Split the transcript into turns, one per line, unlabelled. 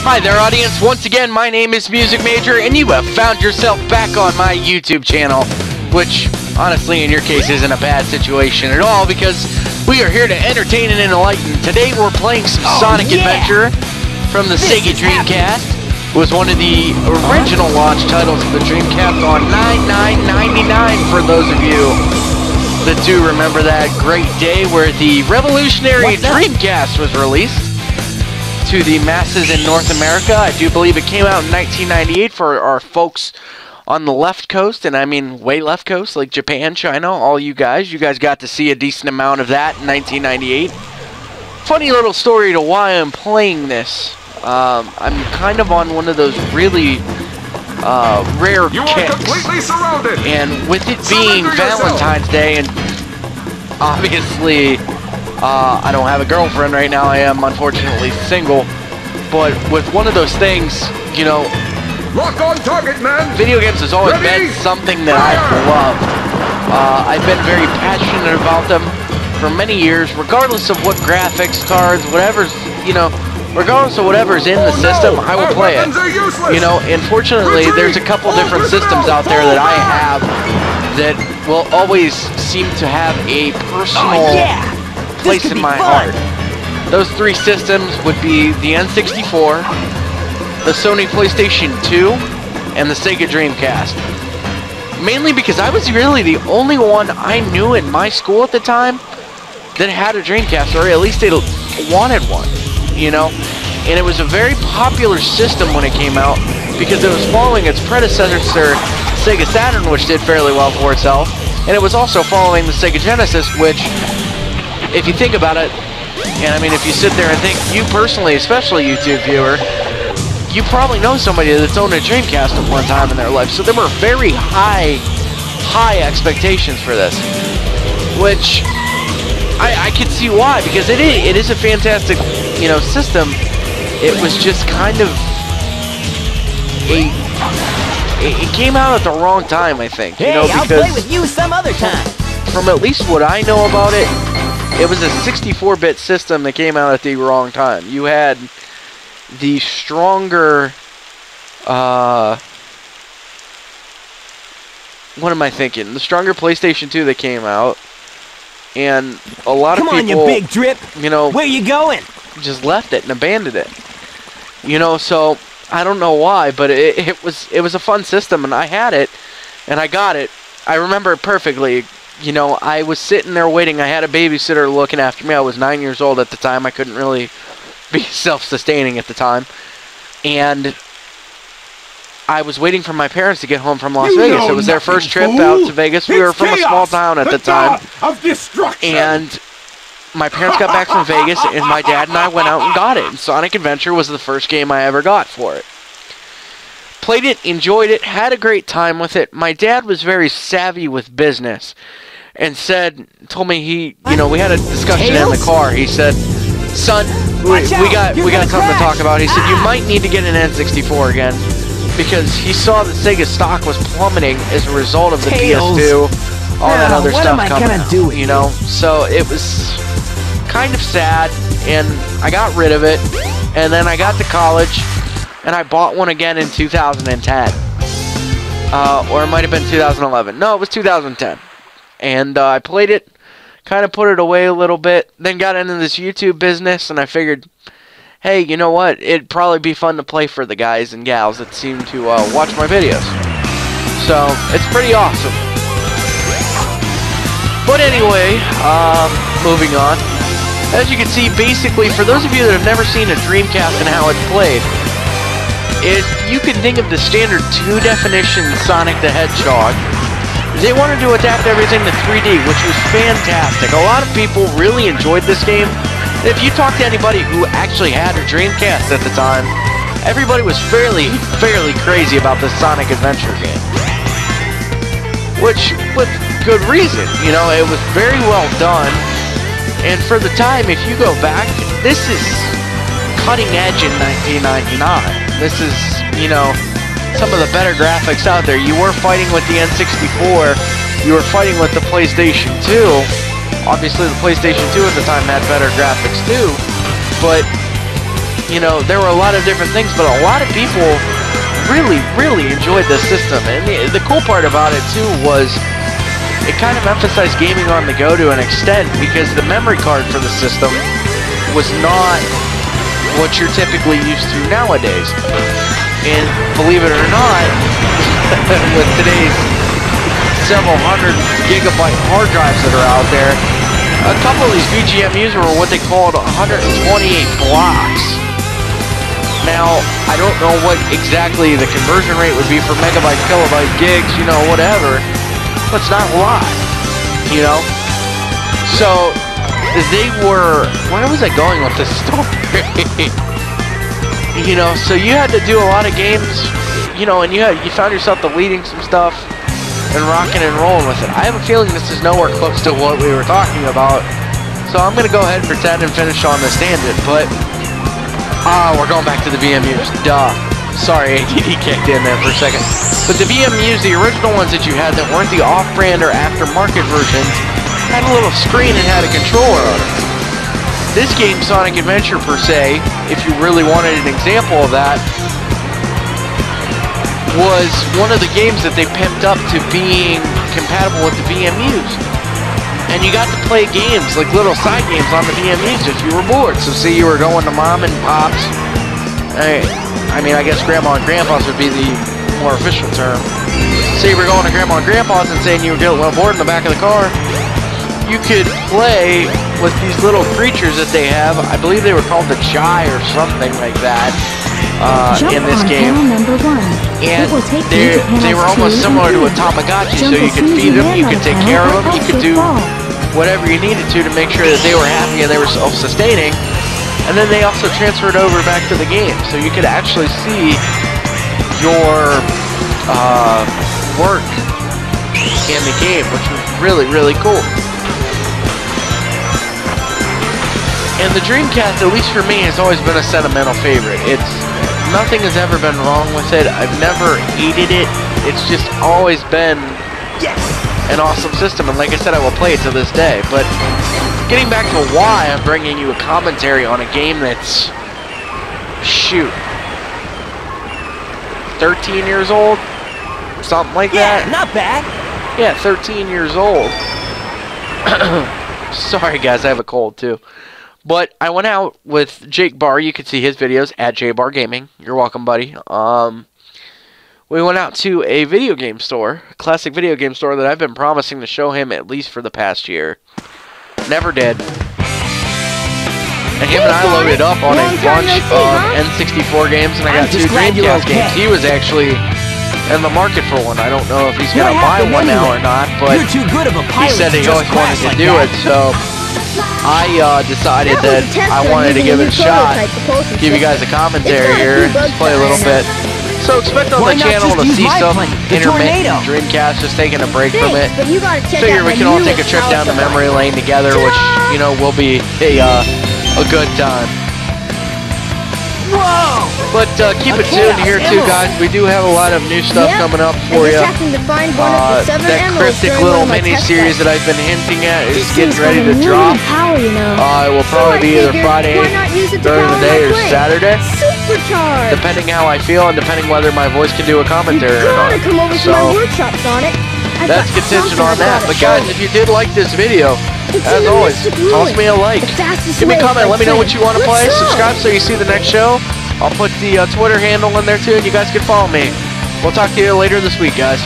Hi there, audience. Once again, my name is Music Major, and you have found yourself back on my YouTube channel, which, honestly, in your case, isn't a bad situation at all, because we are here to entertain and enlighten. Today, we're playing some Sonic Adventure from the Sega Dreamcast. It was one of the original launch titles of the Dreamcast on 9/9/99, for those of you that do remember that great day where the revolutionary Dreamcast was released to the masses in North America. I do believe it came out in 1998 for our folks on the left coast, and I mean way left coast, like Japan, China, all you guys. You guys got to see a decent amount of that in 1998. Funny little story to why I'm playing this. I'm kind of on one of those really rare kicks, and with it being Valentine's Day, and obviously I don't have a girlfriend right now, I am unfortunately single, but with one of those things, you know,
lock on target, man.
Video games has always been something that I've loved. I've been very passionate about them for many years, regardless of what graphics cards, whatever's, you know, regardless of whatever's in the system, I will play it. You know, unfortunately, there's a couple different systems out there that I have that will always seem to have a personal place in my heart. Those three systems would be the N64, the Sony PlayStation 2, and the Sega Dreamcast. Mainly because I was really the only one I knew in my school at the time that had a Dreamcast, or at least they wanted one, you know? And it was a very popular system when it came out because it was following its predecessor, Sega Saturn, which did fairly well for itself, and it was also following the Sega Genesis, which, if you think about it, and I mean, if you sit there and think, you personally, especially YouTube viewer, you probably know somebody that's owned a Dreamcast at one time in their life, so there were very high expectations for this, which I can see why, because it is a fantastic, you know, system. It was just kind of it came out at the wrong time, I think.
Hey,
you know, because
I'll play with you some other time.
From at least what I know about it, it was a 64-bit system that came out at the wrong time. You had the stronger, what am I thinking? The stronger PlayStation 2 that came out, and a lot of people,
come on, you big drip,
you know,
where you going?
Just left it and abandoned it. You know, so I don't know why, but it was a fun system, and I had it, and I got it. I remember it perfectly. You know, I was sitting there waiting. I had a babysitter looking after me. I was 9 years old at the time. I couldn't really be self-sustaining at the time. And I was waiting for my parents to get home from Las Vegas. It was their first trip out to Vegas. We were from a small town at the time. And my parents got back from Vegas, and my dad and I went out and got it. And Sonic Adventure was the first game I ever got for it. Played it, enjoyed it, had a great time with it. My dad was very savvy with business, and told me you know, we had a discussion in the car. He said, "Son, we got something to talk about." He said, "You might need to get an N64 again," because he saw that Sega stock was plummeting as a result of the PS2, all that other stuff coming out, you know. So it was kind of sad, and I got rid of it, and then I got to college, and I bought one again in 2010, or it might have been 2011. No, it was 2010, and I played it, kind of put it away a little bit, then got into this YouTube business, and I figured, hey, you know what, it'd probably be fun to play for the guys and gals that seem to watch my videos, so it's pretty awesome. But anyway, moving on. As you can see, basically, for those of you that have never seen a Dreamcast and how it's played, you can think of the standard 2-definition Sonic the Hedgehog. They wanted to adapt everything to 3D, which was fantastic. A lot of people really enjoyed this game. If you talk to anybody who actually had a Dreamcast at the time, everybody was fairly crazy about this Sonic Adventure game. Which, with good reason. You know, it was very well done. And for the time, if you go back, this is cutting edge in 1999. This is, you know, some of the better graphics out there. You were fighting with the N64. You were fighting with the PlayStation 2. Obviously, the PlayStation 2 at the time had better graphics too. But you know, there were a lot of different things, but a lot of people really enjoyed this system. And the cool part about it too was it kind of emphasized gaming on the go to an extent, because the memory card for the system was not what you're typically used to nowadays. And believe it or not, with today's several hundred gigabyte hard drives that are out there, a couple of these VGMUs were what they called 128 blocks. Now, I don't know what exactly the conversion rate would be for megabyte, kilobyte, gigs, you know, whatever. But it's not a lot, you know? So, they were... Where was I going with this story? You know, so you had to do a lot of games, you know, and you found yourself deleting some stuff and rocking and rolling with it. I have a feeling this is nowhere close to what we were talking about, so I'm going to go ahead and pretend and finish on this tangent, but... we're going back to the VMUs. Duh. Sorry, ADD kicked in there for a second. But the VMUs, the original ones that you had that weren't the off-brand or aftermarket versions, had a little screen and had a controller on it. This game, Sonic Adventure per se, if you really wanted an example of that, was one of the games that they pimped up to being compatible with the VMUs. And you got to play games, like little side games on the VMUs if you were bored. So say you were going to Mom and Pop's, I mean, I guess Grandma and Grandpa's would be the more official term. Say you were going to Grandma and Grandpa's and saying you were getting a little bored in the back of the car, you could play with these little creatures that they have. I believe they were called the Jai or something like that in this game. And they were almost similar to a Tamagotchi, so you could feed them, you could take care of them, you could do whatever you needed to make sure that they were happy and they were self-sustaining. And then they also transferred over back to the game, so you could actually see your work in the game, which was really cool. And the Dreamcast, at least for me, has always been a sentimental favorite. Nothing has ever been wrong with it. I've never hated it. It's just always been an awesome system, and like I said, I will play it to this day. But getting back to why I'm bringing you a commentary on a game that's, shoot, 13 years old? Something like that?
Yeah, not bad.
Yeah, 13 years old. Sorry guys, I have a cold too. But I went out with JBahr. You can see his videos at JBahr Gaming. You're welcome, buddy. We went out to a video game store, a classic video game store that I've been promising to show him at least for the past year. Never did. And him and I loaded up on a bunch of N64 games, and I got 2 Dreamcast games. He was actually in the market for one. I don't know if he's going to buy one now or not, but he said he always wanted to do it, so I decided that I wanted to give it a shot, give you guys a commentary here, just play a little bit. So expect on the channel to see some intermittent Dreamcast, just taking a break from it. Figure we can all take a trip down the memory lane together, which, you know, will be a good time.
Whoa!
But keep it tuned here too, guys. We do have a lot of new stuff coming up for you. That cryptic little mini-series that I've been hinting at is getting ready to drop. It will probably be either Friday during the day or Saturday, depending how I feel and depending whether my voice can do a commentary or not. So that's contingent on that. But guys, if you did like this video, as always, toss me a like. Give me a comment. Let me know what you want to play. Subscribe so you see the next show. I'll put the Twitter handle in there too, and you guys can follow me. We'll talk to you later this week, guys.